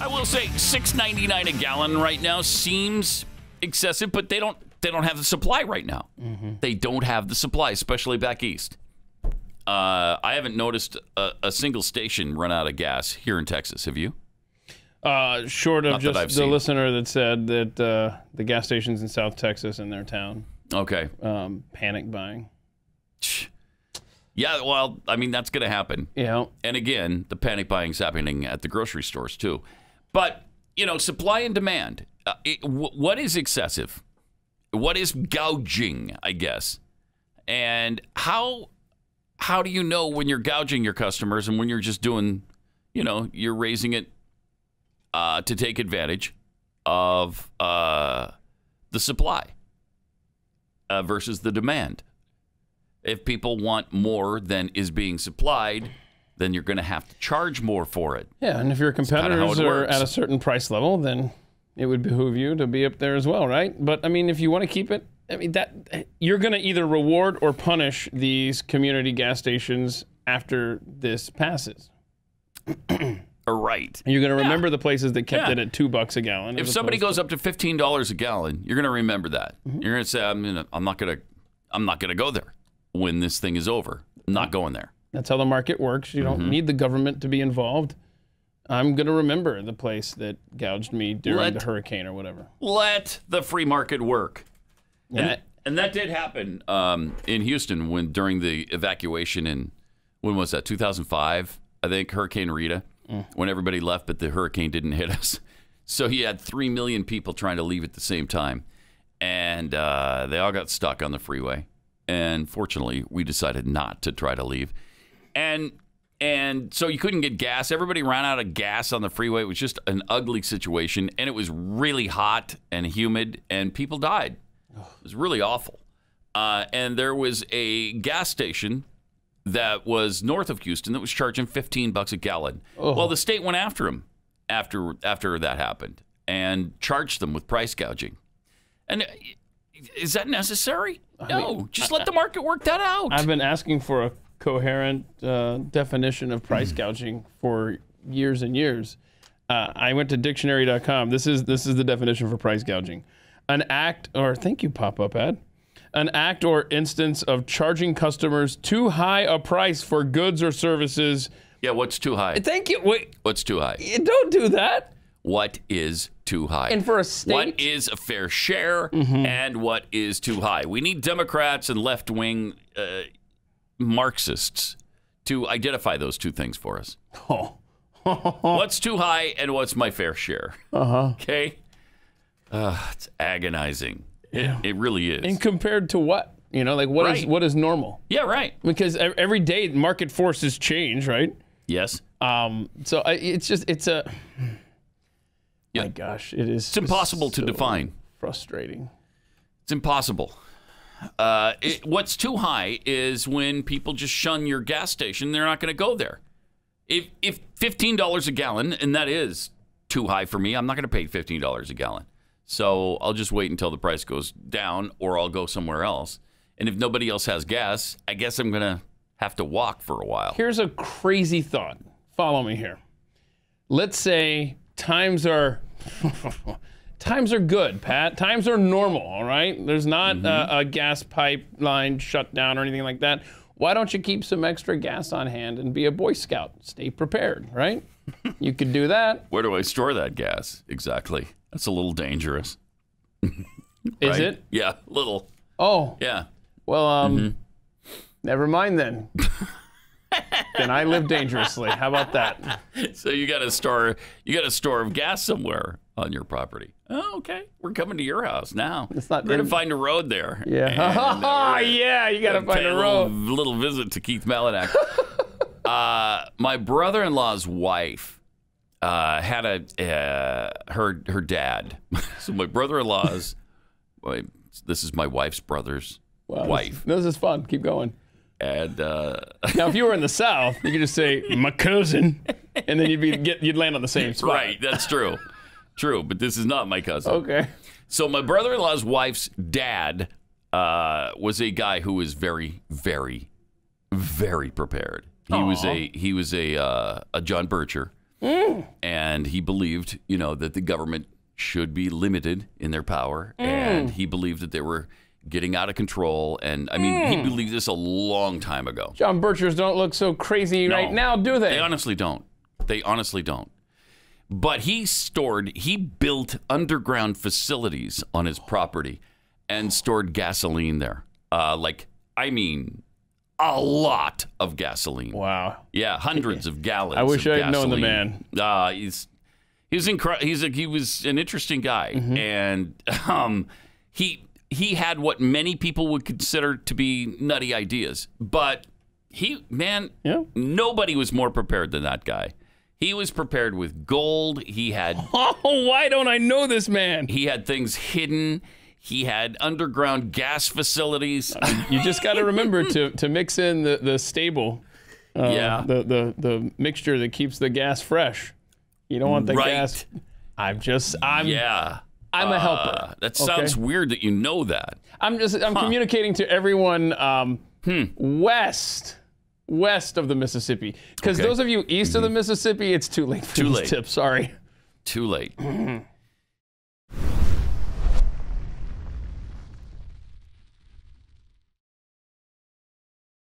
I will say $6.99 a gallon right now seems excessive, but they don't have the supply right now. They don't have the supply, especially back east. I haven't noticed a single station run out of gas here in Texas. Have you? Short of Not just that I've the seen. listener that said that the gas stations in South Texas in their town Okay. panic buying. Yeah, well, I mean, that's going to happen. Yeah. And again, the panic buying is happening at the grocery stores too. But, supply and demand. What is excessive? What is gouging, I guess? And how do you know when you're gouging your customers and when you're just doing, you're raising it to take advantage of the supply versus the demand? If people want more than is being supplied, then you're going to have to charge more for it. Yeah, and if your competitors are works. at a certain price level, then it would behoove you to be up there as well, right? But I mean, if you want to keep it, I mean, that you're going to either reward or punish these community gas stations after this passes. Right. And you're going to remember the places that kept it at $2 a gallon. If somebody goes up to $15 a gallon, you're going to remember that. You're going to say, I'm not going to go there when this thing is over. I'm not going there. That's how the market works. You don't need the government to be involved. I'm going to remember the place that gouged me during the hurricane or whatever. Let the free market work. Yeah. And that did happen in Houston during the evacuation in, when was that, 2005, I think, Hurricane Rita, when everybody left, but the hurricane didn't hit us. So you had 3 million people trying to leave at the same time. And they all got stuck on the freeway. And fortunately, we decided not to try to leave. And so you couldn't get gas. Everybody ran out of gas on the freeway. It was just an ugly situation. And it was really hot and humid, and people died. It was really awful. And there was a gas station that was north of Houston that was charging $15 a gallon. Well, the state went after them after that happened and charged them with price gouging. And is that necessary? No, just let the market work that out. I've been asking for a coherent definition of price gouging for years and years. I went to Dictionarycom. This is the definition for price gouging. An act, or thank you, pop-up ad. An act or instance of charging customers too high a price for goods or services. Yeah, what's too high? Thank you. Wait, What's too high? don't do that. What is too high? And for a state, what is a fair share and what is too high? We need Democrats and left-wing Marxists to identify those two things for us. What's too high and what's my fair share? Okay? It's agonizing. It really is. and compared to what? Like what is normal? Yeah, right. Because every day market forces change, right? Yes. So it's a. My gosh, it is. It's impossible to define. Frustrating. It's impossible. What's too high is when people just shun your gas station. They're not going to go there. If $15 a gallon, and that is too high for me, I'm not going to pay $15 a gallon. So I'll just wait until the price goes down, or I'll go somewhere else. And if nobody else has gas, I guess I'm going to have to walk for a while. Here's a crazy thought. Follow me here. Let's say times are good, Pat. Times are normal, all right? There's not a gas pipeline shutdown or anything like that. Why don't you keep some extra gas on hand and be a Boy Scout? Stay prepared, right? You could do that. Where do I store that gas? Exactly. That's a little dangerous. Is it? Yeah, little. Oh. Yeah. Well, never mind then. Then I live dangerously. How about that? So you got a store of gas somewhere on your property. Oh, okay. We're coming to your house now. It's not We're going to find a road there. Yeah. Yeah, you got to find a road. Little visit to Keith Malinak. My brother-in-law's wife had her dad. So my brother-in-law's, this is my wife's brother's wife. This is fun. Keep going. And now, if you were in the South, you could just say my cousin, and then you'd land on the same spot. Right, that's true. True, but this is not my cousin. Okay. So my brother-in-law's wife's dad was a guy who was very, very, very prepared. He was a John Bircher, And he believed, that the government should be limited in their power. And he believed that they were getting out of control. And, he believed this a long time ago. John Birchers don't look so crazy right now, do they? They honestly don't. But he built underground facilities on his property and stored gasoline there. A lot of gasoline. Wow. Yeah, hundreds of gallons. I wish I had known the man. He was an interesting guy, and he had what many people would consider to be nutty ideas, but nobody was more prepared than that guy. He was prepared with gold. He had... Oh, why don't I know this man? He had things hidden. He had underground gas facilities. You just got to remember to mix in the stable. The mixture that keeps the gas fresh. You don't want the gas... I'm a helper. That sounds weird that you know that. I'm communicating to everyone west of the Mississippi. Because those of you east of the Mississippi, it's too late for these tips. Sorry. Too late.